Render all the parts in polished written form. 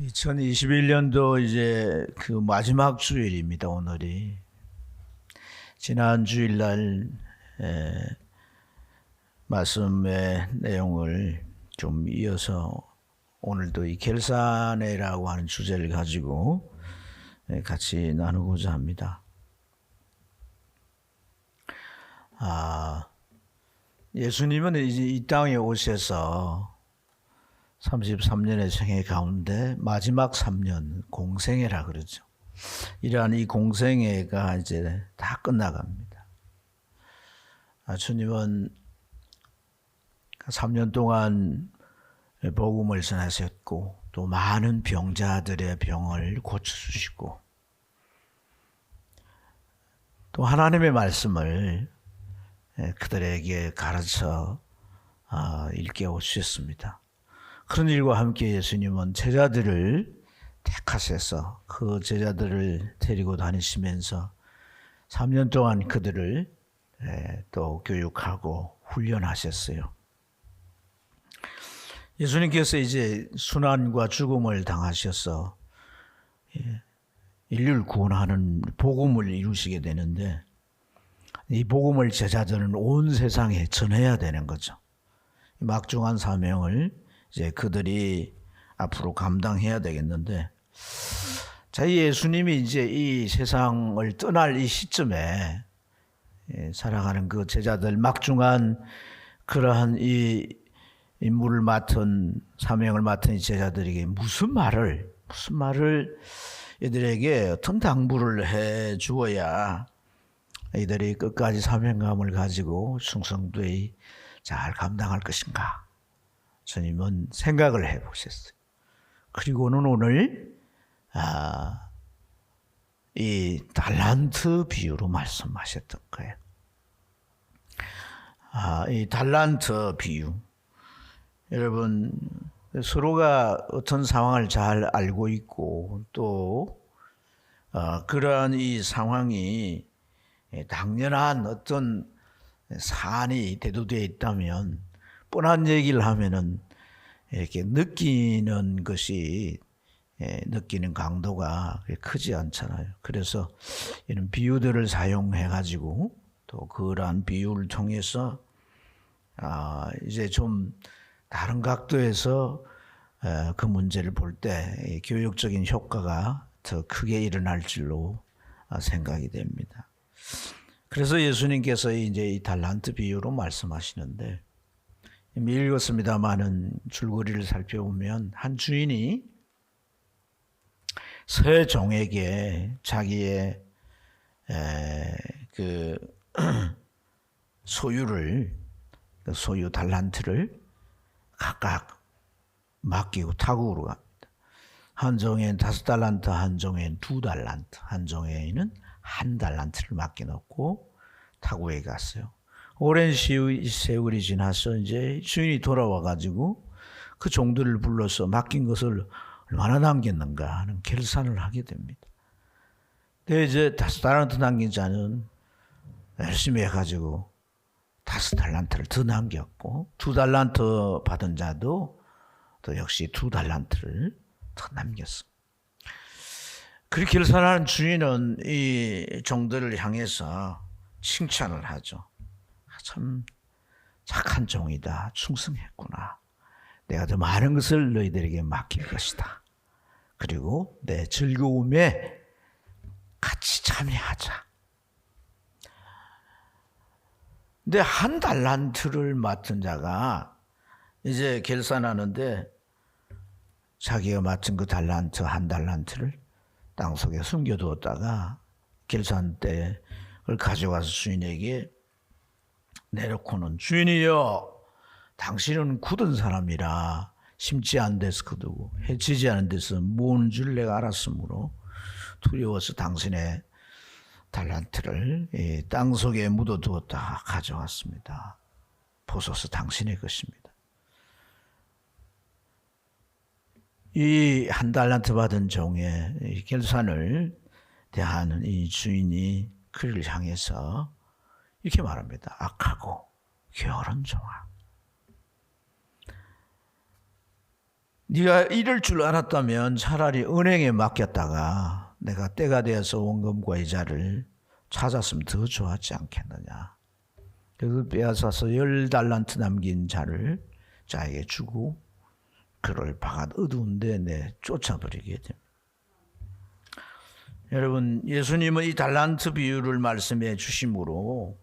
2021년도 이제 그 마지막 주일입니다. 오늘이 지난 주일날 말씀의 내용을 좀 이어서 오늘도 이 결산회라고 하는 주제를 가지고 같이 나누고자 합니다. 예수님은 이제 이 땅에 오셔서 33년의 생애 가운데 마지막 3년 공생애라 그러죠. 이러한 이 공생애가 이제 다 끝나갑니다. 주님은 3년 동안 복음을 전하셨고 또 많은 병자들의 병을 고쳐주시고 또 하나님의 말씀을 그들에게 가르쳐 일깨워 주셨습니다. 그런 일과 함께 예수님은 제자들을 택하셔서 그 제자들을 데리고 다니시면서 3년 동안 그들을 또 교육하고 훈련하셨어요. 예수님께서 이제 순환과 죽음을 당하셔서 인류를 구원하는 복음을 이루시게 되는데 이 복음을 제자들은 온 세상에 전해야 되는 거죠. 막중한 사명을 이제 그들이 앞으로 감당해야 되겠는데, 자, 예수님이 이제 이 세상을 떠날 이 시점에 살아가는 그 제자들 막중한 그러한 이 임무를 맡은 사명을 맡은 이 제자들에게 무슨 말을 이들에게 어떤 당부를 해 주어야 이들이 끝까지 사명감을 가지고 충성되이 잘 감당할 것인가? 주님은 생각을 해보셨어요. 그리고는 오늘 이 달란트 비유로 말씀하셨던 거예요. 이 달란트 비유, 여러분 서로가 어떤 상황을 잘 알고 있고 또 그러한 이 상황이 당연한 어떤 사안이 대두되어 있다면 뻔한 얘기를 하면은 이렇게 느끼는 것이 느끼는 강도가 크지 않잖아요. 그래서 이런 비유들을 사용해 가지고 또 그러한 비유를 통해서 이제 좀 다른 각도에서 그 문제를 볼 때 교육적인 효과가 더 크게 일어날 줄로 생각이 됩니다. 그래서 예수님께서 이제 이 달란트 비유로 말씀하시는데, 이미 읽었습니다마는 줄거리를 살펴보면 한 주인이 새 종에게 자기의 그 소유 달란트를 각각 맡기고 타국으로 갑니다. 한 종에는 5달란트, 한 종에는 2달란트, 한 종에는 1달란트를 맡겨놓고 타국에 갔어요. 오랜 세월이 지나서 이제 주인이 돌아와 가지고 그 종들을 불러서 맡긴 것을 얼마나 남겼는가 하는 결산을 하게 됩니다. 근데 이제 5달란트 남긴 자는 열심히 해가지고 5달란트를 더 남겼고 2달란트 받은 자도 또 역시 2달란트를 더 남겼어. 그렇게 결산하는 주인은 이 종들을 향해서 칭찬을 하죠. 참 착한 종이다. 충성했구나. 내가 더 많은 것을 너희들에게 맡길 것이다. 그리고 내 즐거움에 같이 참여하자. 근데 1달란트를 맡은 자가 이제 결산하는데 자기가 맡은 그 달란트 1달란트를 땅속에 숨겨두었다가 결산 때 그걸 가져가서 주인에게 내놓고는, 주인이여, 당신은 굳은 사람이라 심지 않은 데서 거두고 해치지 않은 데서 모으는 줄 내가 알았으므로 두려워서 당신의 달란트를 땅속에 묻어두었다 가져왔습니다. 보소서 당신의 것입니다. 이 1달란트 받은 종의 결산을 대하는 이 주인이 그를 향해서 이렇게 말합니다. 악하고 게으른 종아, 네가 이럴 줄 알았다면 차라리 은행에 맡겼다가 내가 때가 되어서 원금과 이자를 찾았으면 더 좋았지 않겠느냐. 그래서 빼앗아서 10달란트 남긴 자에게 주고 그를 바깥 어두운 데 쫓아버리게 됩니다. 여러분, 예수님은 이 달란트 비유를 말씀해 주심으로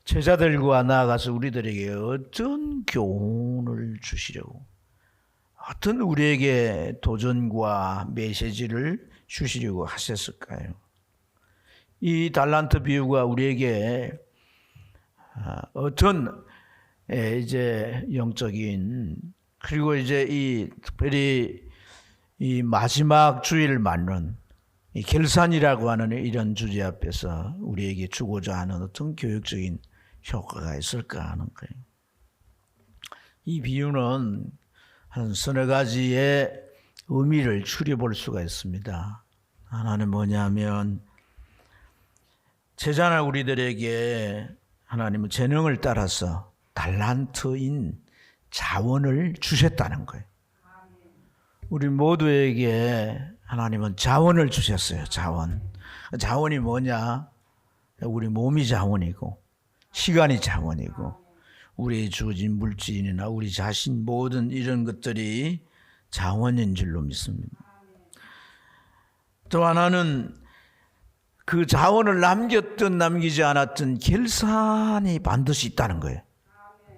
제자들과 나아가서 우리들에게 어떤 교훈을 주시려고, 어떤 우리에게 도전과 메시지를 주시려고 하셨을까요? 이 달란트 비유가 우리에게 어떤 이제 영적인, 그리고 이제 특별히 이 마지막 주일을 맞는 이 결산이라고 하는 이런 주제 앞에서 우리에게 주고자 하는 어떤 교육적인 효과가 있을까 하는 거예요. 이 비유는 한 서너 가지의 의미를 추려볼 수가 있습니다. 하나는 뭐냐면, 제자나 우리들에게 하나님은 재능을 따라서 달란트인 자원을 주셨다는 거예요. 우리 모두에게 하나님은 자원을 주셨어요. 자원이 뭐냐? 우리 몸이 자원이고, 시간이 자원이고, 우리의 주어진 물질이나 우리 자신 모든 이런 것들이 자원인 줄로 믿습니다. 또 하나는 그 자원을 남겼든 남기지 않았든 결산이 반드시 있다는 거예요.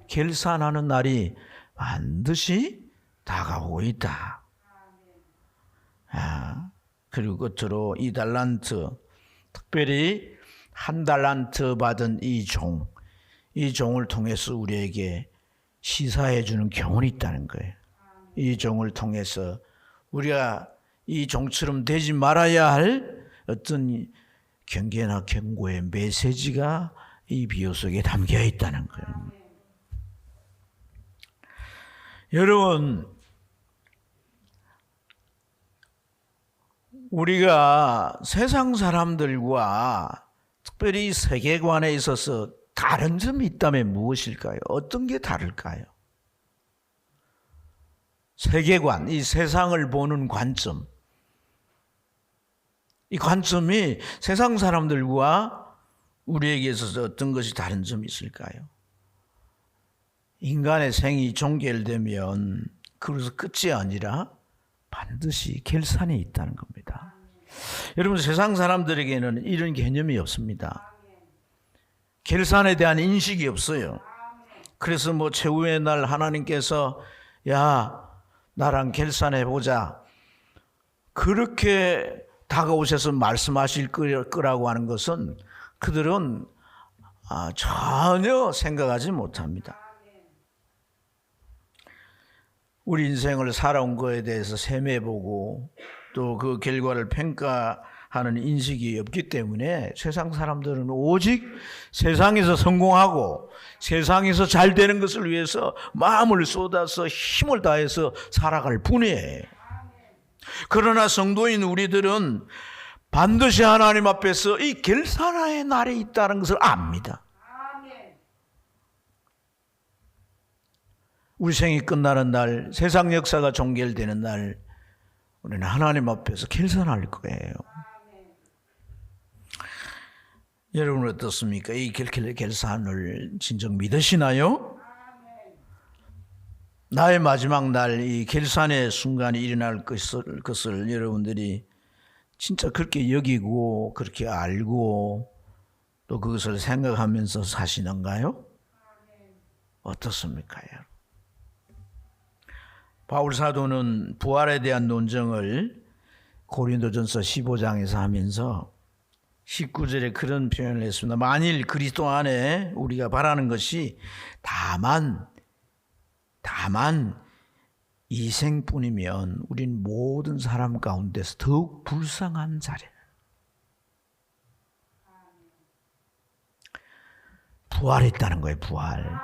결산하는 날이 반드시 다가오고 있다. 그리고 끝으로 이 달란트, 특별히 한 달란트 받은 이 종을 통해서 우리에게 시사해 주는 교훈이 있다는 거예요. 이 종을 통해서 우리가 이 종처럼 되지 말아야 할 어떤 경계나 경고의 메시지가 이 비유 속에 담겨 있다는 거예요. 여러분, 우리가 세상 사람들과 특별히 세계관에 있어서 다른 점이 있다면 무엇일까요? 어떤 게 다를까요? 세계관, 이 세상을 보는 관점. 이 관점이 세상 사람들과 우리에게 있어서 어떤 것이 다른 점이 있을까요? 인간의 생이 종결되면 그래서 끝이 아니라 반드시 결산이 있다는 겁니다. 여러분, 세상 사람들에게는 이런 개념이 없습니다. 결산에 대한 인식이 없어요. 그래서 최후의 날 하나님께서 야, 나랑 결산해보자, 그렇게 다가오셔서 말씀하실 거라고 하는 것은 그들은 전혀 생각하지 못합니다. 우리 인생을 살아온 거에 대해서 셈해보고 또 그 결과를 평가하는 인식이 없기 때문에 세상 사람들은 오직 세상에서 성공하고 세상에서 잘 되는 것을 위해서 마음을 쏟아서 힘을 다해서 살아갈 뿐이에요. 그러나 성도인 우리들은 반드시 하나님 앞에서 이 결산의 날이 있다는 것을 압니다. 우리 생이 끝나는 날, 세상 역사가 종결되는 날, 우리는 하나님 앞에서 결산할 거예요. 여러분 어떻습니까? 이 결산을 진정 믿으시나요? 나의 마지막 날, 이 결산의 순간이 일어날 것을 여러분들이 진짜 그렇게 여기고 그렇게 알고 또 그것을 생각하면서 사시는가요? 어떻습니까? 바울 사도는 부활에 대한 논증을 고린도전서 15장에서 하면서 19절에 그런 표현을 했습니다. 만일 그리스도 안에 우리가 바라는 것이 다만 이 생뿐이면 우린 모든 사람 가운데서 더욱 불쌍한 자리예요. 부활이 있다는 거예요. 부활.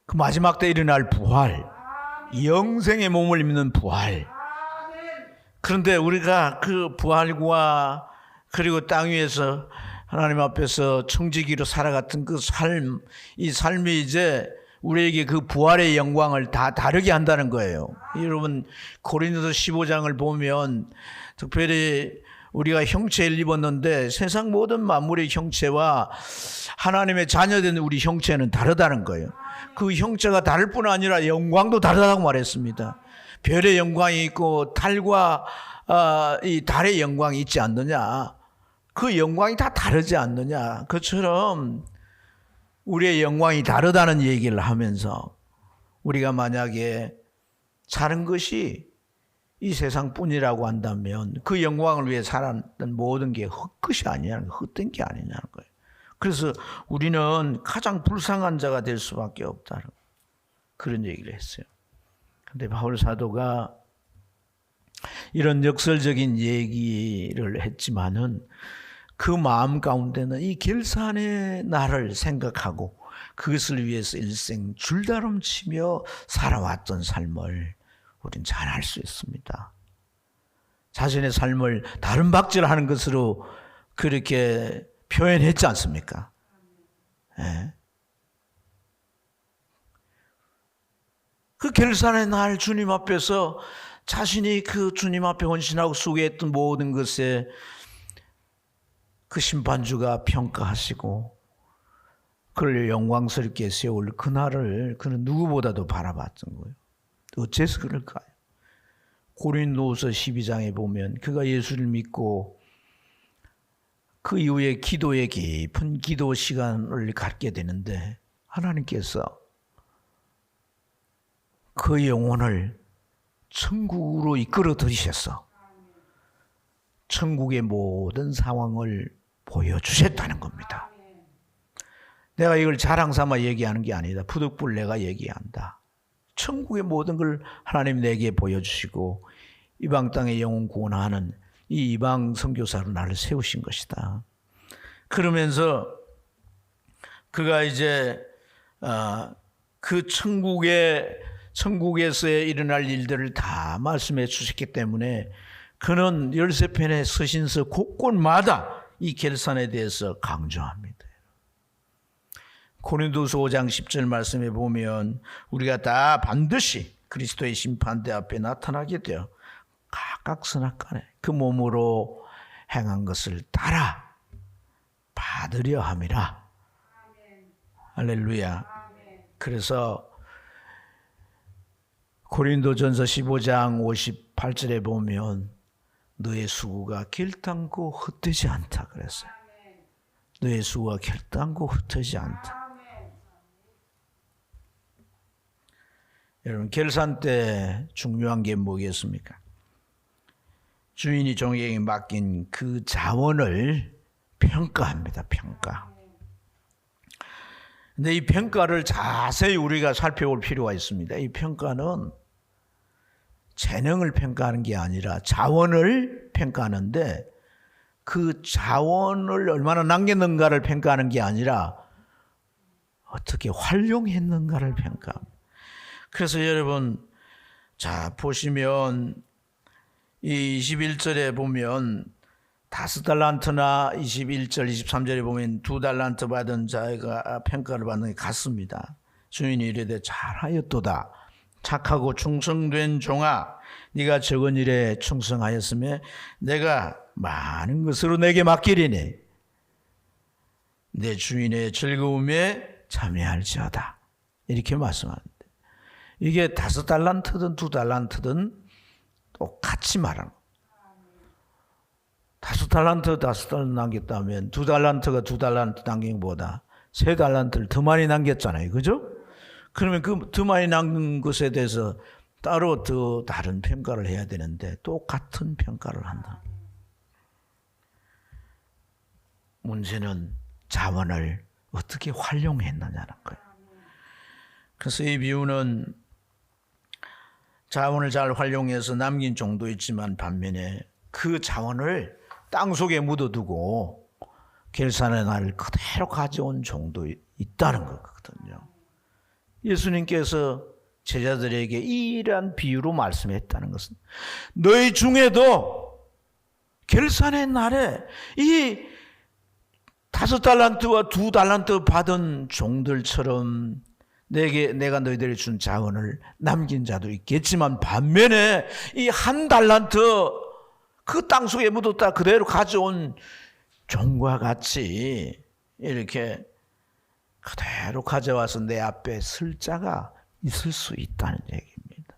그 마지막 때 일어날 부활. 영생의 몸을 입는 부활. 그런데 우리가 그 부활과 그리고 땅 위에서 하나님 앞에서 청지기로 살아갔던 그 삶, 이 삶이 이제 우리에게 그 부활의 영광을 다 다르게 한다는 거예요. 여러분 고린도서 15장을 보면 특별히 우리가 형체를 입었는데 세상 모든 만물의 형체와 하나님의 자녀된 우리 형체는 다르다는 거예요. 그 형체가 다를 뿐 아니라 영광도 다르다고 말했습니다. 별의 영광이 있고 달과 이 달의 영광이 있지 않느냐. 그 영광이 다 다르지 않느냐. 그처럼 우리의 영광이 다르다는 얘기를 하면서 우리가 만약에 사는 것이 이 세상뿐이라고 한다면 그 영광을 위해 살았던 모든 게 헛것이 아니냐는 거예요. 헛된 게 아니냐는 거예요. 그래서 우리는 가장 불쌍한 자가 될 수밖에 없다는 그런 얘기를 했어요. 그런데 바울 사도가 이런 역설적인 얘기를 했지만은 그 마음 가운데는 이 결산의 날을 생각하고 그것을 위해서 일생 줄다름치며 살아왔던 삶을 우린 잘 알 수 있습니다. 자신의 삶을 다른 박질하는 것으로 그렇게 표현했지 않습니까? 네. 그 결산의 날 주님 앞에서 자신이 그 주님 앞에 헌신하고 수고했던 모든 것에 그 심판주가 평가하시고 그를 영광스럽게 세울 그날을 그는 누구보다도 바라봤던 거예요. 어째서 그럴까요? 고린도후서 12장에 보면 그가 예수를 믿고 그 이후에 기도에 깊은 기도 시간을 갖게 되는데 하나님께서 그 영혼을 천국으로 이끌어 들이셔서 천국의 모든 상황을 보여주셨다는 겁니다. 내가 이걸 자랑 삼아 얘기하는 게 아니다. 부득불 내가 얘기한다. 천국의 모든 걸 하나님 내게 보여주시고 이방 땅의 영혼 구원하는 이 이방 선교사로 나를 세우신 것이다. 그러면서 그가 이제 그 천국에서의 일어날 일들을 다 말씀해 주셨기 때문에 그는 13편의 서신서 곳곳마다 이 결산에 대해서 강조합니다. 고린도서 5장 10절 말씀에 보면 우리가 다 반드시 그리스도의 심판대 앞에 나타나게 되어 각각 선악간에 그 몸으로 행한 것을 따라 받으려 함이라. 할렐루야. 그래서 고린도전서 15장 58절에 보면 너의 수고가 결단코 헛되지 않다 그랬어요. 너의 수고가 결단코 헛되지 않다. 여러분 결산 때 중요한 게 뭐겠습니까? 주인이 종에게 맡긴 그 자원을 평가합니다. 평가. 근데 이 평가를 자세히 우리가 살펴볼 필요가 있습니다. 이 평가는 재능을 평가하는 게 아니라 자원을 평가하는데 그 자원을 얼마나 남겼는가를 평가하는 게 아니라 어떻게 활용했는가를 평가합니다. 그래서 여러분 자 보시면 이 21절에 보면 5달란트나 21절 23절에 보면 2달란트 받은 자가 평가를 받는 게 같습니다. 주인이 이르되 잘하였도다 착하고 충성된 종아 네가 적은 일에 충성하였으며 내가 많은 것으로 내게 맡기리니 내 주인의 즐거움에 참여할지어다 이렇게 말씀합니다. 이게 5달란트든 2달란트든 똑같이 말하는 거예요. 5달란트 남겼다면 2달란트가 2달란트 남긴 것보다 3달란트를 더 많이 남겼잖아요. 그죠? 그러면 그 더 많이 남긴 것에 대해서 따로 더 다른 평가를 해야 되는데 똑같은 평가를 한다. 문제는 자원을 어떻게 활용했느냐는 거예요. 그래서 이 비유는 자원을 잘 활용해서 남긴 종도 있지만 반면에 그 자원을 땅속에 묻어두고 결산의 날을 그대로 가져온 종도 있다는 거거든요. 예수님께서 제자들에게 이러한 비유로 말씀했다는 것은 너희 중에도 결산의 날에 이 5달란트와 2달란트 받은 종들처럼 내가 너희들이 준 자원을 남긴 자도 있겠지만 반면에 이 한 달란트 그 땅속에 묻었다 그대로 가져온 종과 같이 이렇게 그대로 가져와서 내 앞에 쓸 자가 있을 수 있다는 얘기입니다.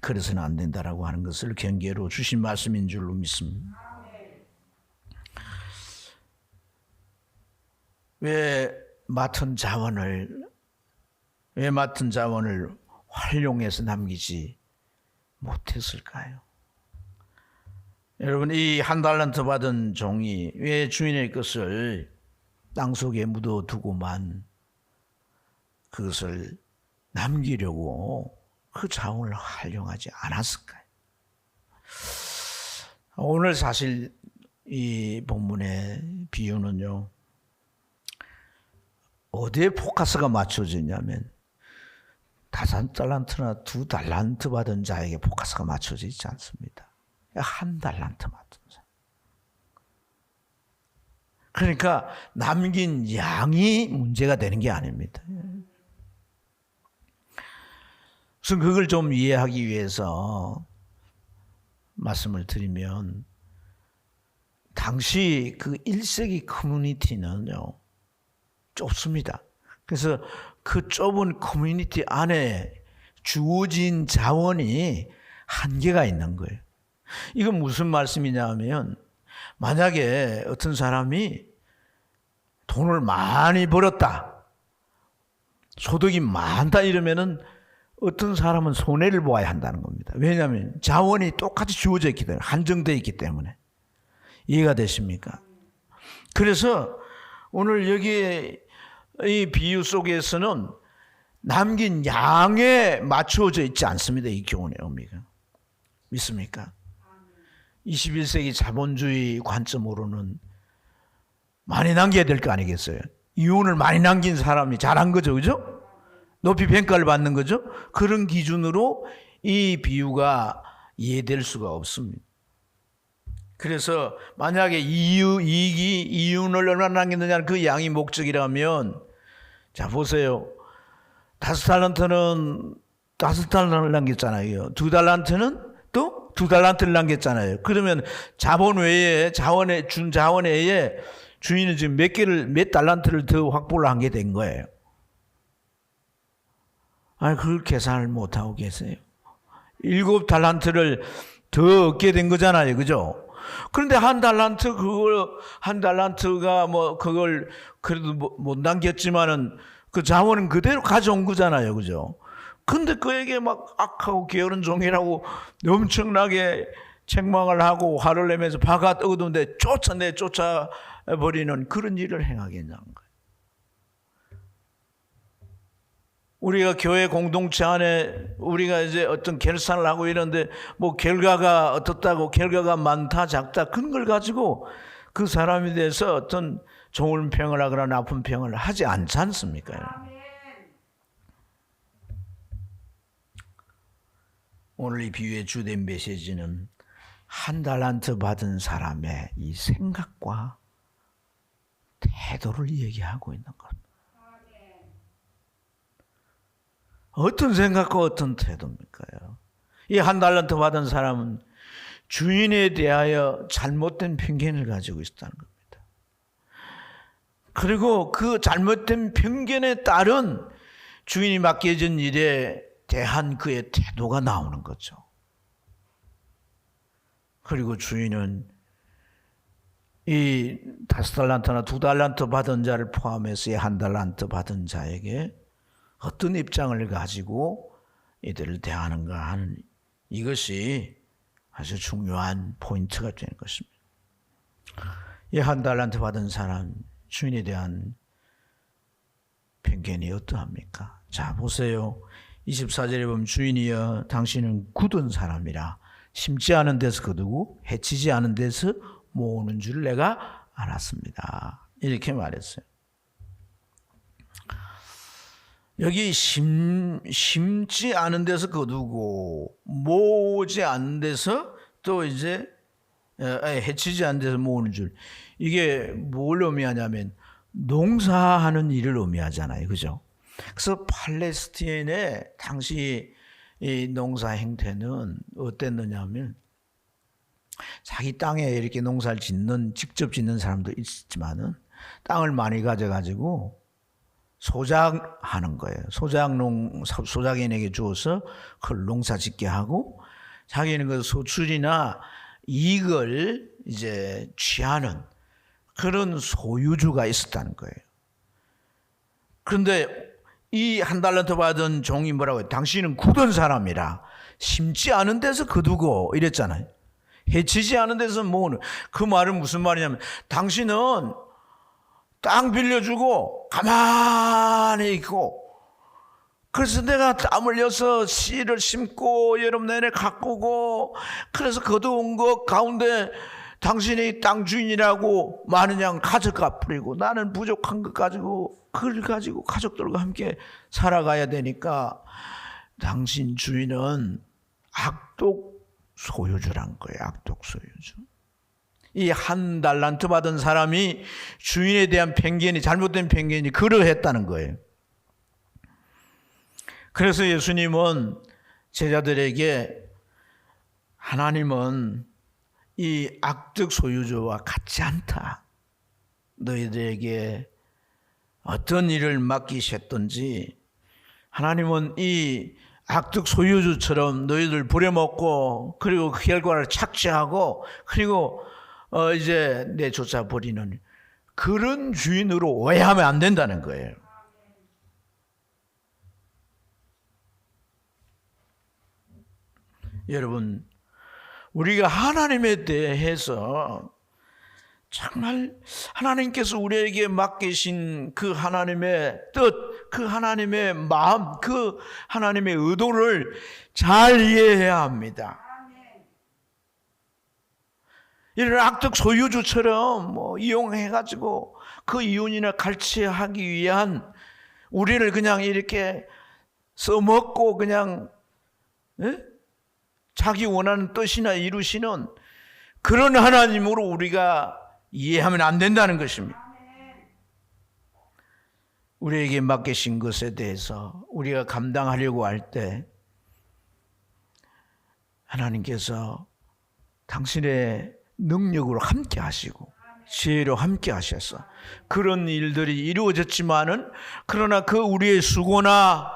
그래서는 안 된다라고 하는 것을 경계로 주신 말씀인 줄로 믿습니다. 왜 맡은 자원을 활용해서 남기지 못했을까요? 여러분, 이 한 달란트 받은 종이 왜 주인의 것을 땅속에 묻어두고만 그것을 남기려고 그 자원을 활용하지 않았을까요? 오늘 사실 이 본문의 비유는요, 어디에 포커스가 맞춰지냐면 5달란트나 2달란트 받은 자에게 포커스가 맞춰져 있지 않습니다. 1달란트 받은 자. 그러니까 남긴 양이 문제가 되는 게 아닙니다. 우선 그걸 좀 이해하기 위해서 말씀을 드리면, 당시 그 1세기 커뮤니티는요 좁습니다. 그래서 그 좁은 커뮤니티 안에 주어진 자원이 한계가 있는 거예요. 이건 무슨 말씀이냐 하면, 만약에 어떤 사람이 돈을 많이 벌었다, 소득이 많다 이러면은 어떤 사람은 손해를 보아야 한다는 겁니다. 왜냐하면 자원이 똑같이 주어져 있기 때문에, 한정되어 있기 때문에. 이해가 되십니까? 그래서 오늘 여기 이 비유 속에서는 남긴 양에 맞춰져 있지 않습니다. 이 교훈의 의미가. 믿습니까? 21세기 자본주의 관점으로는 많이 남겨야 될 거 아니겠어요? 이윤을 많이 남긴 사람이 잘한 거죠. 그죠? 높이 평가를 받는 거죠. 그런 기준으로 이 비유가 이해될 수가 없습니다. 그래서 만약에 이윤을 얼마나 남겼느냐는 그 양이 목적이라면, 자 보세요. 5달란트는 5달란트를 남겼잖아요. 2달란트는 또 2달란트를 남겼잖아요. 그러면 자본 외에, 준 자원 외에 주인은 지금 몇 달란트를 더 확보를 한 게 된 거예요. 아니, 그걸 계산을 못하고 계세요. 7달란트를 더 얻게 된 거잖아요. 그죠? 그런데 한 달란트가 그걸 그래도 못 남겼지만은 그 자원은 그대로 가져온 거잖아요. 그죠? 근데 그에게 막 악하고 게으른 종이라고 엄청나게 책망을 하고 화를 내면서 바가 떠오르는데 쫓아버리는 그런 일을 행하겠냐는 거예요. 우리가 교회 공동체 안에 우리가 이제 어떤 결산을 하고 이러는데 결과가 어떻다고, 결과가 많다 작다 그런 걸 가지고 그 사람에 대해서 어떤 좋은 평을 하거나 나쁜 평을 하지 않지 않습니까? 오늘 이 비유의 주된 메시지는 1달란트 받은 사람의 이 생각과 태도를 얘기하고 있는 겁니다. 어떤 생각과 어떤 태도입니까요? 이 1달란트 받은 사람은 주인에 대하여 잘못된 편견을 가지고 있었다는 겁니다. 그리고 그 잘못된 편견에 따른 주인이 맡겨진 일에 대한 그의 태도가 나오는 거죠. 그리고 주인은 이 5달란트나 2달란트 받은 자를 포함해서 이 1달란트 받은 자에게 어떤 입장을 가지고 이들을 대하는가 하는 이것이 아주 중요한 포인트가 되는 것입니다. 이 1달란트 받은 사람, 주인에 대한 편견이 어떠합니까? 자 보세요. 24절에 보면, 주인이여 당신은 굳은 사람이라 심지 않은 데서 거두고 해치지 않은 데서 모으는 줄 내가 알았습니다. 이렇게 말했어요. 여기 심지 않은 데서 거두고 모으지 않은 데서 또 이제 해치지 않은 데서 모으는 줄, 이게 뭘 의미하냐면 농사하는 일을 의미하잖아요. 그죠? 그래서 팔레스타인의 당시 이 농사 행태는 어땠느냐 하면 자기 땅에 이렇게 농사를 직접 짓는 사람도 있지만은 땅을 많이 가져가지고 소작하는 거예요. 소작인에게 주어서 그걸 농사 짓게 하고 자기는 그 소출이나 이익을 이제 취하는 그런 소유주가 있었다는 거예요. 그런데 이 한 달란트 받은 종이 뭐라고 해요? 당신은 굳은 사람이라 심지 않은 데서 거두고 이랬잖아요. 해치지 않은 데서 모으는. 그 말은 무슨 말이냐면 당신은 땅 빌려주고 가만히 있고 그래서 내가 땀 흘려서 씨를 심고 여름 내내 가꾸고 그래서 거두은 것 가운데 당신이 땅 주인이라고 많은 양 가져가 뿌리고 나는 부족한 것 가지고 그걸 가지고 가족들과 함께 살아가야 되니까 당신 주인은 악독 소유주란 거예요. 악독 소유주. 이 한 달란트 받은 사람이 주인에 대한 편견이 잘못된 편견이 그러했다는 거예요. 그래서 예수님은 제자들에게 하나님은 이 악독 소유주와 같지 않다. 너희들에게 어떤 일을 맡기셨든지 하나님은 이 악독 소유주처럼 너희들 부려먹고 그리고 그 결과를 착취하고 그리고 이제 내쫓아 버리는 그런 주인으로 오해하면 안 된다는 거예요. 여러분, 우리가 하나님에 대해서 정말 하나님께서 우리에게 맡기신 그 하나님의 뜻, 그 하나님의 마음, 그 하나님의 의도를 잘 이해해야 합니다. 이런 악독 소유주처럼 이용해가지고 그 이윤이나 갈취하기 위한 우리를 그냥 이렇게 써먹고 그냥 자기 원하는 뜻이나 이루시는 그런 하나님으로 우리가 이해하면 안 된다는 것입니다. 우리에게 맡기신 것에 대해서 우리가 감당하려고 할 때 하나님께서 당신의 능력으로 함께 하시고 지혜로 함께 하셔서 그런 일들이 이루어졌지만은 그러나 그 우리의 수고나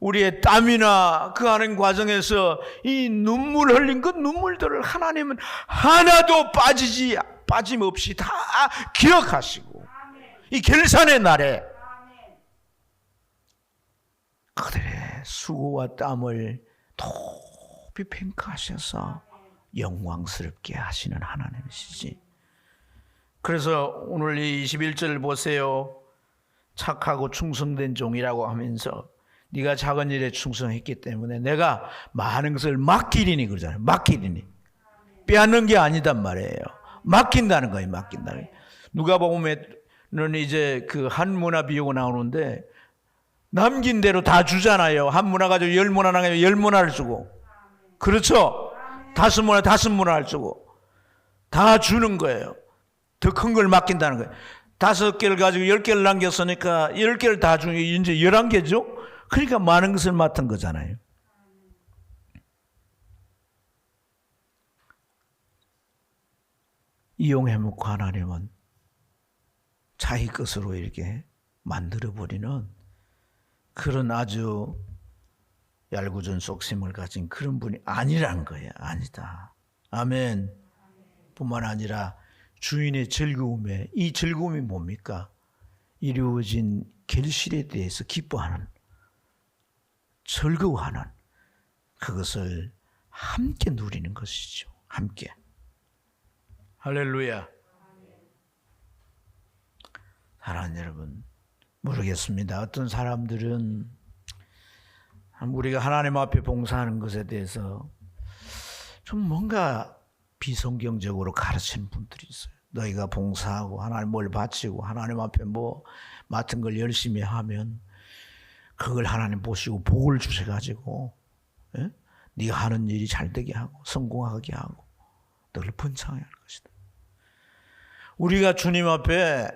우리의 땀이나 그 하는 과정에서 이 눈물 흘린 그 눈물들을 하나님은 하나도 빠짐없이 다 기억하시고 이 결산의 날에 그들의 수고와 땀을 높이 평가하셔서 영광스럽게 하시는 하나님이시지. 그래서 오늘 이 21절 보세요. 착하고 충성된 종이라고 하면서 네가 작은 일에 충성했기 때문에 내가 많은 것을 맡기리니 그러잖아요. 맡기리니. 빼앗는 게 아니단 말이에요. 맡긴다는 거예요. 맡긴다는 거예요. 누가복음에는 이제 그 한 문화 비유가 나오는데 남긴 대로 다 주잖아요. 한 문화 가지고 10문화 나가면 10문화를 주고. 그렇죠? 5문화를 주고. 다 주는 거예요. 더 큰 걸 맡긴다는 거예요. 5개를 가지고 10개를 남겼으니까 10개를 다 주는 게 이제 11개죠? 그러니까 많은 것을 맡은 거잖아요. 이용해먹고 하나님은 자기 것으로 이렇게 만들어버리는 그런 아주 얄궂은 속셈을 가진 그런 분이 아니란 거예요. 아니다. 아멘. 뿐만 아니라 주인의 즐거움에 이 즐거움이 뭡니까? 이루어진 결실에 대해서 기뻐하는 즐거워하는 그것을 함께 누리는 것이죠. 함께. 할렐루야. 사랑하는 여러분, 모르겠습니다. 어떤 사람들은 우리가 하나님 앞에 봉사하는 것에 대해서 좀 뭔가 비성경적으로 가르치는 분들이 있어요. 너희가 봉사하고 하나님 뭘 바치고 하나님 앞에 뭐 맡은 걸 열심히 하면 그걸 하나님 보시고 복을 주셔가지고 네가 하는 일이 잘되게 하고 성공하게 하고 너를 번창하게 할 것이다. 우리가 주님 앞에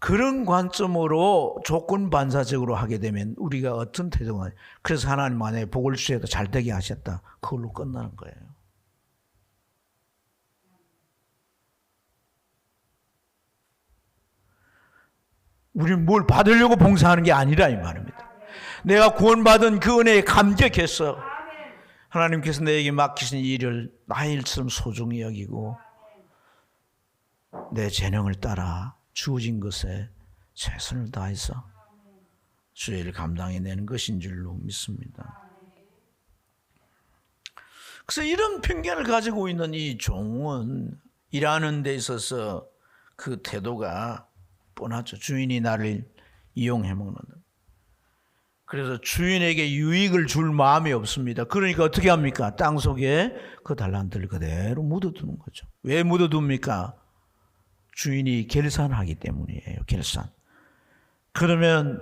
그런 관점으로 조건 반사적으로 하게 되면 우리가 어떤 태도가, 그래서 하나님 만약에 복을 주셔도 잘 되게 하셨다, 그걸로 끝나는 거예요. 우리는 뭘 받으려고 봉사하는 게 아니라 이 말입니다. 내가 구원받은 그 은혜에 감격해서 하나님께서 내게 맡기신 일을 나의 일처럼 소중히 여기고 내 재능을 따라 주어진 것에 최선을 다해서 주의 일을 감당해내는 것인 줄로 믿습니다. 그래서 이런 편견을 가지고 있는 이 종은 일하는 데 있어서 그 태도가 뻔하죠. 주인이 나를 이용해 먹는. 그래서 주인에게 유익을 줄 마음이 없습니다. 그러니까 어떻게 합니까? 땅 속에 그 달란트를 그대로 묻어두는 거죠. 왜 묻어둡니까? 주인이 결산하기 때문이에요. 결산. 그러면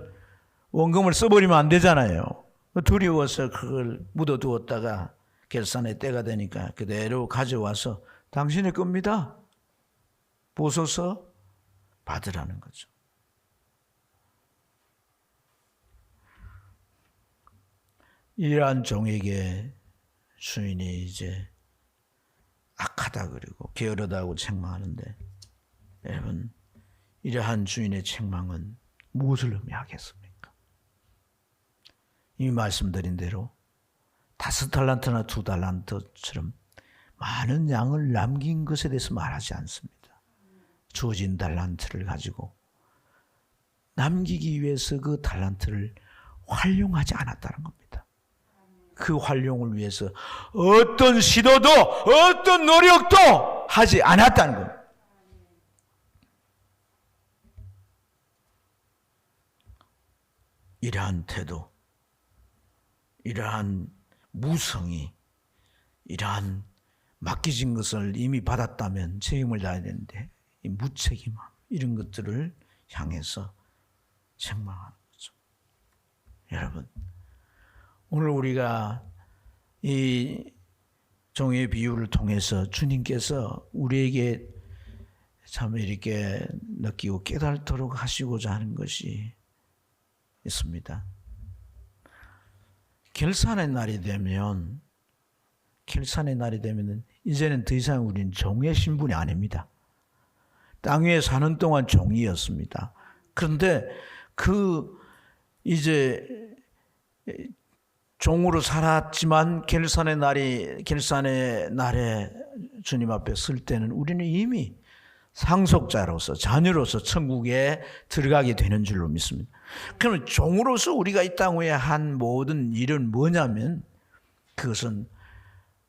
원금을 써버리면 안 되잖아요. 두려워서 그걸 묻어두었다가 결산의 때가 되니까 그대로 가져와서 당신의 겁니다. 보소서 받으라는 거죠. 이러한 종에게 주인이 이제 악하다 그리고 게으르다고 책망하는데, 여러분, 이러한 주인의 책망은 무엇을 의미하겠습니까? 이미 말씀드린 대로 5달란트나 2달란트처럼 많은 양을 남긴 것에 대해서 말하지 않습니다. 주어진 달란트를 가지고 남기기 위해서 그 달란트를 활용하지 않았다는 겁니다. 그 활용을 위해서 어떤 시도도 어떤 노력도 하지 않았다는 겁니다. 이러한 태도, 이러한 무성의, 이러한 맡기진 것을 이미 받았다면 책임을 져야 되는데 이 무책임함, 이런 것들을 향해서 책망하는 거죠. 여러분, 오늘 우리가 이 종의 비유를 통해서 주님께서 우리에게 참 이렇게 느끼고 깨달도록 하시고자 하는 것이 있습니다. 결산의 날이 되면 이제는 더 이상 우리는 종의 신분이 아닙니다. 땅 위에 사는 동안 종이었습니다. 그런데 이제 종으로 살았지만 결산의 날에 주님 앞에 설 때는 우리는 이미 상속자로서, 자녀로서 천국에 들어가게 되는 줄로 믿습니다. 그러면 종으로서 우리가 이 땅 위에 한 모든 일은 뭐냐면 그것은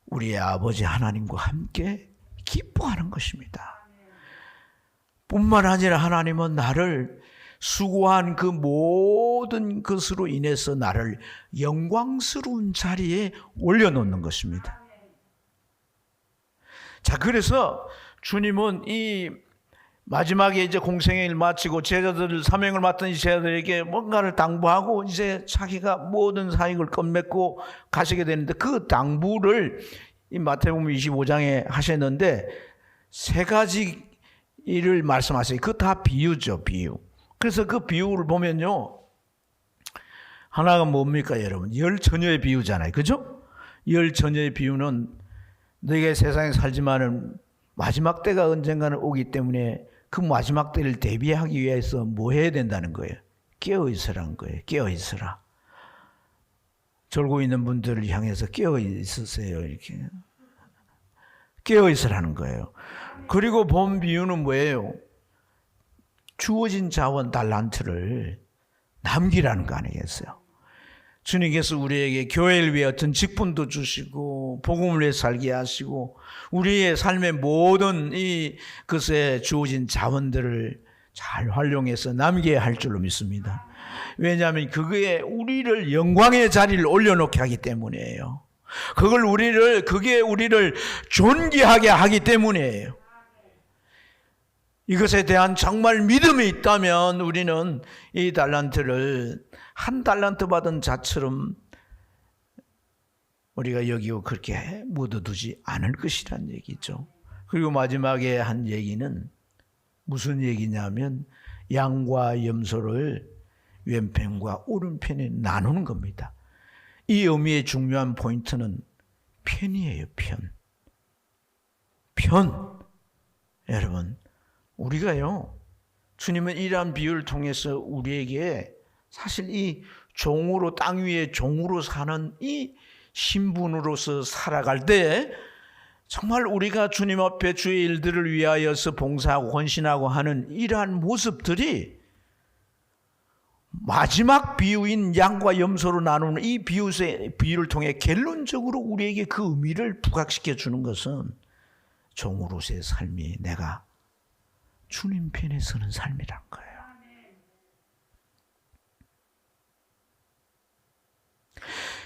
우리의 아버지 하나님과 함께 기뻐하는 것입니다. 뿐만 아니라 하나님은 나를 수고한 그 모든 것으로 인해서 나를 영광스러운 자리에 올려놓는 것입니다. 자, 그래서 주님은 이 마지막에 이제 공생의 일 마치고 제자들 사명을 맡은 이 제자들에게 뭔가를 당부하고 이제 자기가 모든 사역을 끝맺고 가시게 되는데, 그 당부를 이 마태복음 25장에 하셨는데 3가지 일을 말씀하세요. 그거 다 비유죠, 비유. 그래서 그 비유를 보면요, 하나가 뭡니까, 여러분? 10처녀의 비유잖아요, 그죠? 10처녀의 비유는 너희가 세상에 살지만은 마지막 때가 언젠가는 오기 때문에 그 마지막 때를 대비하기 위해서 뭐 해야 된다는 거예요? 깨어있으라는 거예요. 깨어있으라. 졸고 있는 분들을 향해서 깨어있으세요, 이렇게. 깨어있으라는 거예요. 그리고 본 비유는 뭐예요? 주어진 자원 달란트를 남기라는 거 아니겠어요? 주님께서 우리에게 교회를 위해 어떤 직분도 주시고 복음을 위해 살게 하시고 우리의 삶의 모든 이 것에 주어진 자원들을 잘 활용해서 남겨야 할 줄로 믿습니다. 왜냐하면 그게 우리를 영광의 자리를 올려놓게 하기 때문이에요. 그게 우리를 존귀하게 하기 때문이에요. 이것에 대한 정말 믿음이 있다면 우리는 이 달란트를 한 달란트 받은 자처럼 우리가 여기고 그렇게 묻어두지 않을 것이란 얘기죠. 그리고 마지막에 한 얘기는 무슨 얘기냐면 양과 염소를 왼편과 오른편에 나누는 겁니다. 이 의미의 중요한 포인트는 편이에요. 편. 여러분, 우리가요, 주님은 이러한 비유를 통해서 우리에게 사실 이 종으로, 땅 위에 종으로 사는 이 신분으로서 살아갈 때 정말 우리가 주님 앞에 주의 일들을 위하여서 봉사하고 헌신하고 하는 이러한 모습들이 마지막 비유인 양과 염소로 나누는 이 비유를 통해 결론적으로 우리에게 그 의미를 부각시켜 주는 것은 종으로서의 삶이 내가 주님 편에 서는 삶이란 거예요.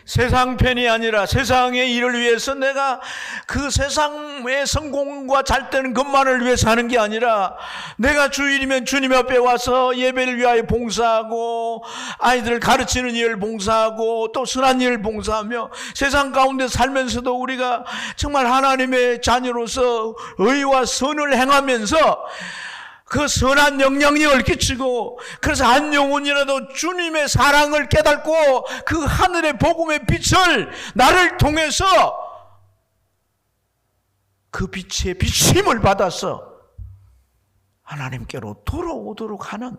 세상 편이 아니라 세상의 일을 위해서 내가 그 세상의 성공과 잘 되는 것만을 위해서 하는 게 아니라 내가 주일이면 주님 앞에 와서 예배를 위하여 봉사하고 아이들을 가르치는 일을 봉사하고 또 선한 일을 봉사하며 세상 가운데 살면서도 우리가 정말 하나님의 자녀로서 의와 선을 행하면서 그 선한 영향력을 끼치고 그래서 한 영혼이라도 주님의 사랑을 깨닫고 그 하늘의 복음의 빛을 나를 통해서 그 빛의 비침을 받아서 하나님께로 돌아오도록 하는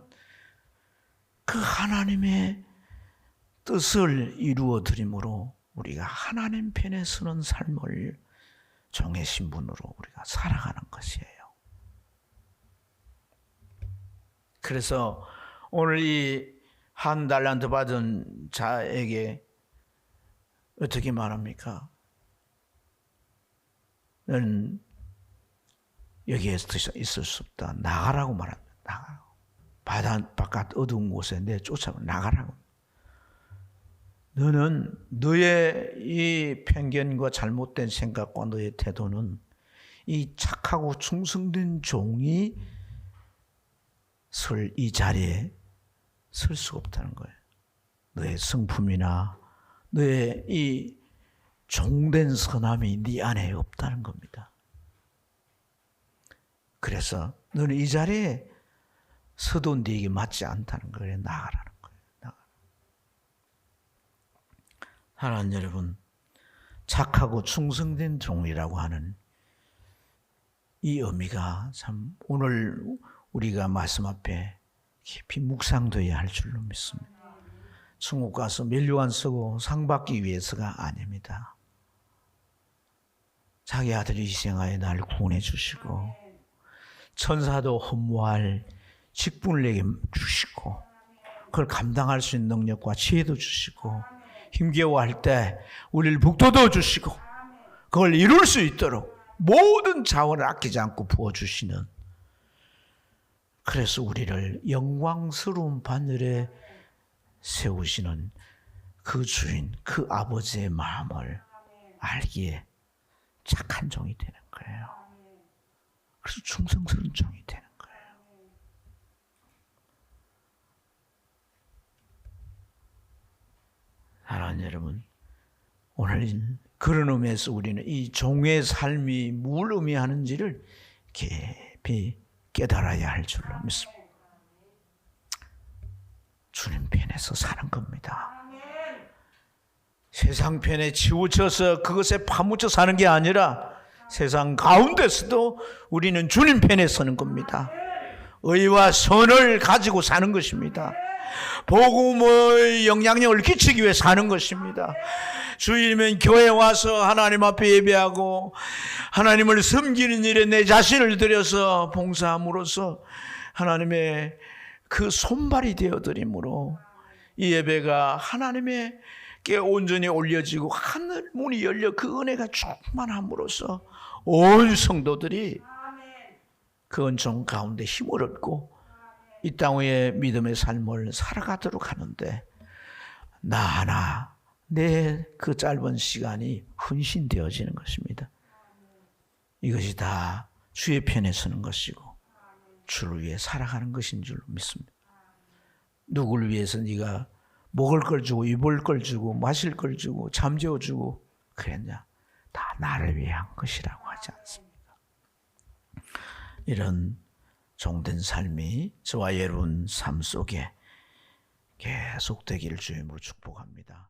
그 하나님의 뜻을 이루어 드림으로 우리가 하나님 편에 서는 삶을 종의 신분으로 우리가 살아가는 것이에요. 그래서 오늘 이 한 달란트 받은 자에게 어떻게 말합니까? 너는 여기에서 있을 수 없다. 나가라고 말합니다. 나가라고. 바깥 어두운 곳에 내 쫓아가 나가라고. 너는 너의 이 편견과 잘못된 생각과 너의 태도는 이 착하고 충성된 종이 이 자리에 설 수가 없다는 거예요. 너의 성품이나 너의 이 종된 선함이 네 안에 없다는 겁니다. 그래서 너는 이 자리에 서도 네게 맞지 않다는 거예요. 나가라는 거예요. 나가라. 하나님 여러분, 착하고 충성된 종이라고 하는 이 의미가 참 오늘 우리가 말씀 앞에 깊이 묵상되어야 할 줄로 믿습니다. 천국 가서 면류관 쓰고 상 받기 위해서가 아닙니다. 자기 아들이 희생하여 나를 구원해 주시고 천사도 허무할 직분을 내게 주시고 그걸 감당할 수 있는 능력과 지혜도 주시고 힘겨워할 때 우리를 북돋워 주시고 그걸 이룰 수 있도록 모든 자원을 아끼지 않고 부어주시는, 그래서 우리를 영광스러운 바늘에 세우시는 그 주인, 그 아버지의 마음을 알기에 착한 종이 되는 거예요. 그래서 충성스러운 종이 되는 거예요. 사랑하는 여러분, 오늘 그런 의미에서 우리는 이 종의 삶이 뭘 의미하는지를 깊이 깨달아야 할 줄로 믿습니다. 주님 편에서 사는 겁니다. 세상 편에 치우쳐서 그것에 파묻혀 사는 게 아니라 세상 가운데서도 우리는 주님 편에 서는 겁니다. 의와 선을 가지고 사는 것입니다. 복음의 영향력을 끼치기 위해 사는 것입니다. 주일이면 교회에 와서 하나님 앞에 예배하고 하나님을 섬기는 일에 내 자신을 들여서 봉사함으로써 하나님의 그 손발이 되어드림으로 이 예배가 하나님께 온전히 올려지고 하늘 문이 열려 그 은혜가 충만함으로써 온 성도들이 그 은총 가운데 힘을 얻고 이 땅 위에 믿음의 삶을 살아가도록 하는데 나 하나 내 그 짧은 시간이 헌신되어지는 것입니다. 이것이 다 주의 편에 서는 것이고 주를 위해 살아가는 것인 줄 믿습니다. 누구를 위해서 네가 먹을 걸 주고 입을 걸 주고 마실 걸 주고 잠재워 주고 그랬냐? 다 나를 위한 것이라고 하지 않습니까? 이런 종된 삶이 저와 여러분 삶 속에 계속되기를 주님으로 축복합니다.